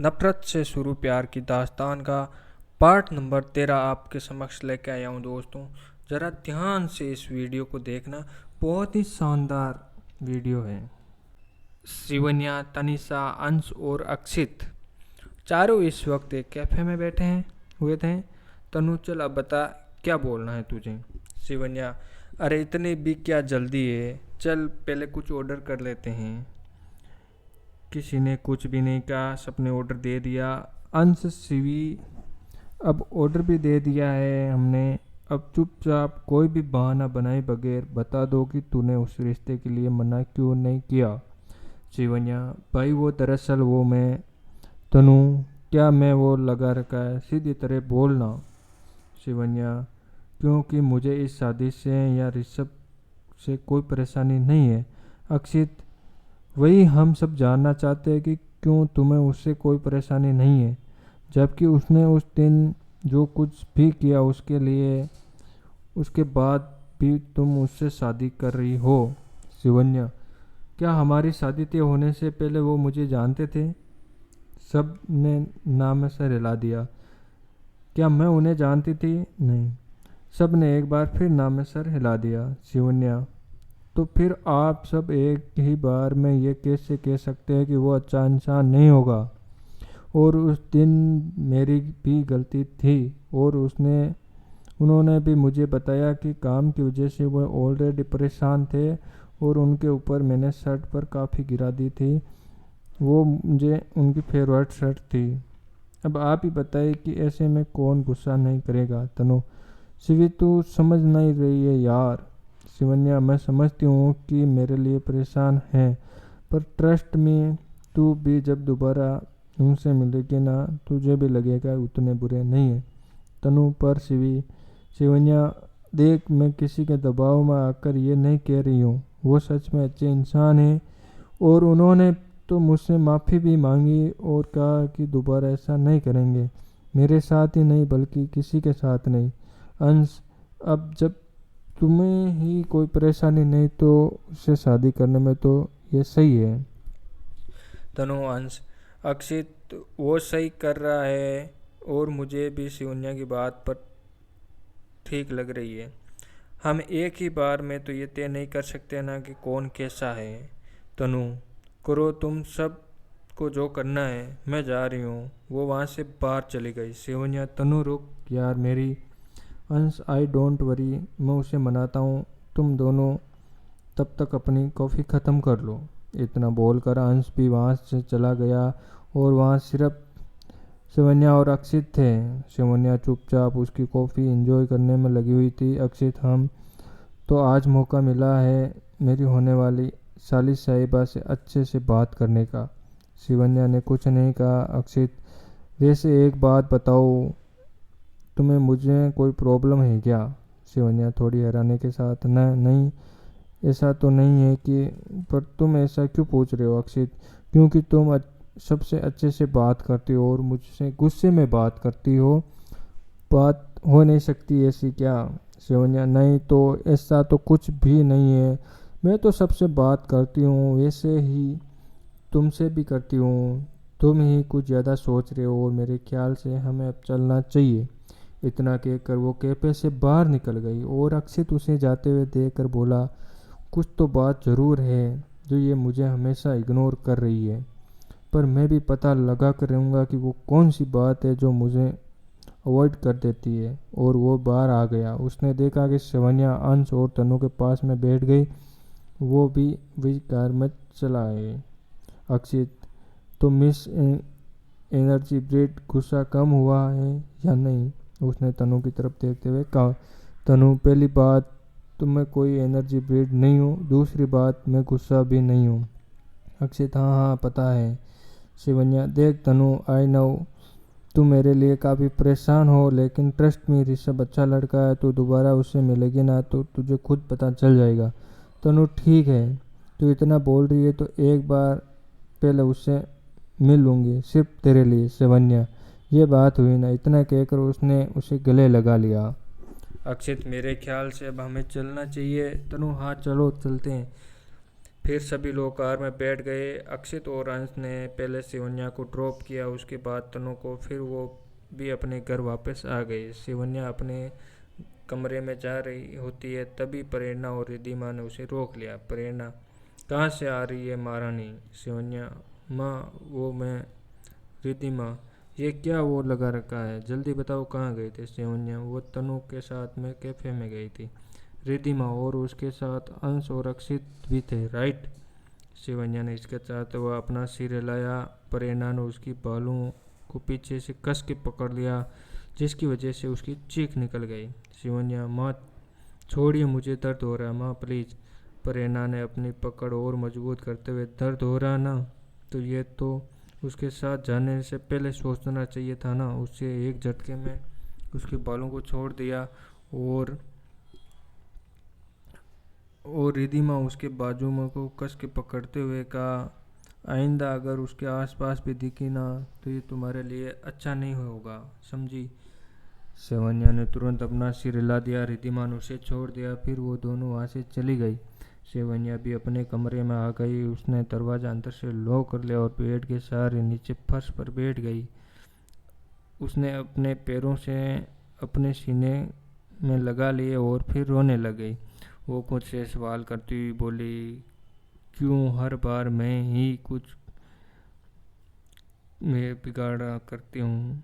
नफरत से शुरू प्यार की दास्तान का पार्ट नंबर 13 आपके समक्ष लेके आया हूँ दोस्तों। ज़रा ध्यान से इस वीडियो को देखना, बहुत ही शानदार वीडियो है। शिवन्या, तनिषा, अंश और अक्षित चारों इस वक्त एक कैफ़े में बैठे हुए थे। तनु, चल अब बता क्या बोलना है तुझे। शिवन्या, अरे इतनी भी क्या जल्दी है, चल पहले कुछ ऑर्डर कर लेते हैं। किसी ने कुछ भी नहीं कहा, सबने ऑर्डर दे दिया। अंश, शिवी, अब ऑर्डर भी दे दिया है हमने, अब चुपचाप कोई भी बहाना बनाए बगैर बता दो कि तूने उस रिश्ते के लिए मना क्यों नहीं किया। शिवन्या, भाई वो दरअसल वो मैं। तनु, क्या मैं वो लगा रखा है, सीधी तरह बोलना। शिवन्या, क्योंकि मुझे इस शादी से या ऋषभ से कोई परेशानी नहीं है। अक्षित, वही हम सब जानना चाहते हैं कि क्यों तुम्हें उससे कोई परेशानी नहीं है, जबकि उसने उस दिन जो कुछ भी किया उसके लिए उसके बाद भी तुम उससे शादी कर रही हो। शिवन्या, क्या हमारी शादी तय होने से पहले वो मुझे जानते थे? सब ने नाम से हिला दिया। क्या मैं उन्हें जानती थी? नहीं। सब ने एक बार फिर नाम में सर हिला दिया। शिवन्या, तो फिर आप सब एक ही बार में ये कैसे कह सकते हैं कि वो अच्छा इंसान नहीं होगा? और उस दिन मेरी भी गलती थी और उन्होंने भी मुझे बताया कि काम की वजह से वो ऑलरेडी परेशान थे और उनके ऊपर मैंने शर्ट पर काफ़ी गिरा दी थी। वो मुझे उनकी फेवरेट शर्ट थी। अब आप ही बताइए कि ऐसे में कौन गुस्सा नहीं करेगा। तनु, शिवी तू समझ नहीं रही है यार। शिवन्या, मैं समझती हूँ कि मेरे लिए परेशान है, पर ट्रस्ट में तू भी जब दोबारा उनसे मिलेगी ना, तुझे भी लगेगा उतने बुरे नहीं है। तनु, पर शिवन्या, देख, मैं किसी के दबाव में आकर ये नहीं कह रही हूँ। वो सच में अच्छे इंसान हैं और उन्होंने तो मुझसे माफ़ी भी मांगी और कहा कि दोबारा ऐसा नहीं करेंगे, मेरे साथ ही नहीं बल्कि किसी के साथ नहीं। अंश, अब जब तुम्हें ही कोई परेशानी नहीं तो उससे शादी करने में तो ये सही है। तनु, अंश, अक्षित वो सही कर रहा है और मुझे भी शिवन्या की बात पर ठीक लग रही है। हम एक ही बार में तो ये तय नहीं कर सकते ना कि कौन कैसा है। तनु, करो तुम सब को जो करना है, मैं जा रही हूँ। वो वहाँ से बाहर चली गई। शिवन्या, तनु रुक यार मेरी। अंश, आई डोंट वरी, मैं उसे मनाता हूँ, तुम दोनों तब तक अपनी कॉफ़ी ख़त्म कर लो। इतना बोलकर अंश भी वहाँ से चला गया और वहाँ सिर्फ शिवन्या और अक्षित थे। शिवन्या चुपचाप उसकी कॉफ़ी एंजॉय करने में लगी हुई थी। अक्षित, हम तो आज मौका मिला है मेरी होने वाली साली साहिबा से अच्छे से बात करने का। शिवन्या ने कुछ नहीं कहा। अक्षित, वैसे एक बात बताओ, तुम्हें मुझे कोई प्रॉब्लम है क्या? शिवन्या थोड़ी हैरानी के साथ, नहीं, ऐसा तो नहीं है कि, पर तुम ऐसा क्यों पूछ रहे हो अक्षित? क्योंकि तुम सबसे अच्छे से बात करती हो और मुझसे गुस्से में बात करती हो। बात हो नहीं सकती ऐसी क्या? शिवन्या, नहीं तो ऐसा तो कुछ भी नहीं है, मैं तो सबसे बात करती हूँ, वैसे ही तुमसे भी करती हूँ। तुम ही कुछ ज़्यादा सोच रहे हो और मेरे ख्याल से हमें अब चलना चाहिए। इतना कहकर वो कैफे से बाहर निकल गई और अक्षित उसे जाते हुए देखकर बोला, कुछ तो बात ज़रूर है जो ये मुझे हमेशा इग्नोर कर रही है, पर मैं भी पता लगा कर रहूँगा कि वो कौन सी बात है जो मुझे अवॉइड कर देती है। और वो बाहर आ गया। उसने देखा कि शिवन्या अंश और तनु के पास में बैठ गई। वो भी वही कार में चला आए। अक्षित, तो मिस एनर्जी ब्रेड गुस्सा कम हुआ है या नहीं? उसने तनु की तरफ देखते हुए कहा। तनु, पहली बात तो मैं कोई एनर्जी ब्रेड नहीं हूँ, दूसरी बात मैं गुस्सा भी नहीं हूँ। अक्षित, हाँ हाँ पता है। शिवन्या, देख तनु, आई नो तुम मेरे लिए काफ़ी परेशान हो, लेकिन ट्रस्ट में ऋषभ अच्छा लड़का है, तो दोबारा उससे मिलेगी ना तो तुझे खुद पता चल जाएगा। तनु, ठीक है, तू इतना बोल रही है तो एक बार पहले उससे मिल लूँगी, सिर्फ तेरे लिए। शिवन्या, ये बात हुई ना। इतना कहकर उसने उसे गले लगा लिया। अक्षित, मेरे ख्याल से अब हमें चलना चाहिए। तनु, हाँ चलो चलते हैं। फिर सभी लोग कार में बैठ गए। अक्षित और अंश ने पहले शिवन्या को ड्रॉप किया, उसके बाद तनु को। फिर वो भी अपने घर वापस आ गए। शिवन्या अपने कमरे में जा रही होती है, तभी प्रेरणा और रिद्धिमा ने उसे रोक लिया। प्रेरणा, कहाँ से आ रही है महारानी? शिवन्या, माँ वो मैं। रिद्धिमा, ये क्या वो लगा रखा है, जल्दी बताओ कहाँ गए थे? शिवन्या, वो तनु के साथ में कैफे में गई थी। रिद्धिमा, और उसके साथ अंश और अक्षित भी थे, राइट? शिवन्या ने इसके चाहते हुआ अपना सिर हिलाया। प्रेरणा ने उसकी बालों को पीछे से कस के पकड़ लिया, जिसकी वजह से उसकी चीख निकल गई। शिवन्या, माँ छोड़िए, मुझे दर्द हो रहा है माँ प्लीज़। प्रेरणा ने अपनी पकड़ और मजबूत करते हुए, दर्द हो रहा ना, तो ये तो उसके साथ जाने से पहले सोचना चाहिए था ना। उससे एक झटके में उसके बालों को छोड़ दिया। और रिद्धिमा उसके बाजू को कस के पकड़ते हुए कहा, आइंदा अगर उसके आसपास भी दिखी ना, तो ये तुम्हारे लिए अच्छा नहीं होगा, समझी? शिवन्या ने तुरंत अपना सिर हिला दिया। रिद्धिमा ने उसे छोड़ दिया। फिर वो दोनों वहाँ से चली गई। शिवन्या भी अपने कमरे में आ गई। उसने दरवाज़ा अंदर से लॉक कर लिया और बेड के सहारे नीचे फर्श पर बैठ गई। उसने अपने पैरों से अपने सीने में लगा लिए और फिर रोने लग गई। वो खुद से सवाल करती हुई बोली, क्यों हर बार मैं ही कुछ मैं बिगाड़ा करती हूँ?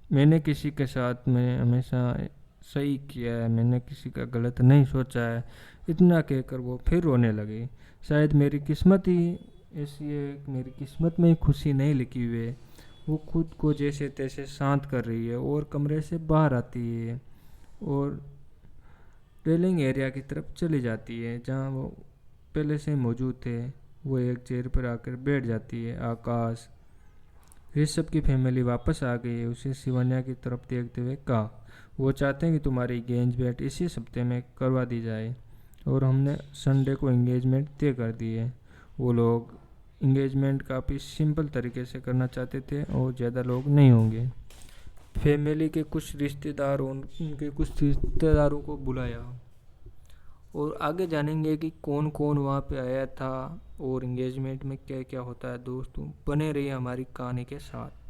मैंने किसी के साथ में हमेशा सही किया है, मैंने किसी का गलत नहीं सोचा है। इतना कहकर वो फिर रोने लगी। शायद मेरी किस्मत ही ऐसी है, मेरी किस्मत में ही खुशी नहीं लिखी हुई है। वो खुद को जैसे तैसे शांत कर रही है और कमरे से बाहर आती है और रेलिंग एरिया की तरफ चली जाती है जहाँ वो पहले से मौजूद थे। वो एक चेयर पर आकर बैठ जाती है। आकाश, ऋषभ की फैमिली वापस आ गई है, उसे शिवन्या की तरफ देखते हुए कहा। वो चाहते हैं कि तुम्हारी एंगेजमेंट इसी हफ्ते में करवा दी जाए और हमने संडे को एंगेजमेंट तय कर दी है। वो लोग एंगेजमेंट काफ़ी सिंपल तरीके से करना चाहते थे और ज़्यादा लोग नहीं होंगे। फैमिली के कुछ रिश्तेदार, उनके कुछ रिश्तेदारों को बुलाया और आगे जानेंगे कि कौन कौन वहाँ पे आया था और एंगेजमेंट में क्या क्या होता है। दोस्तों, बने रहिए हमारी कहानी के साथ।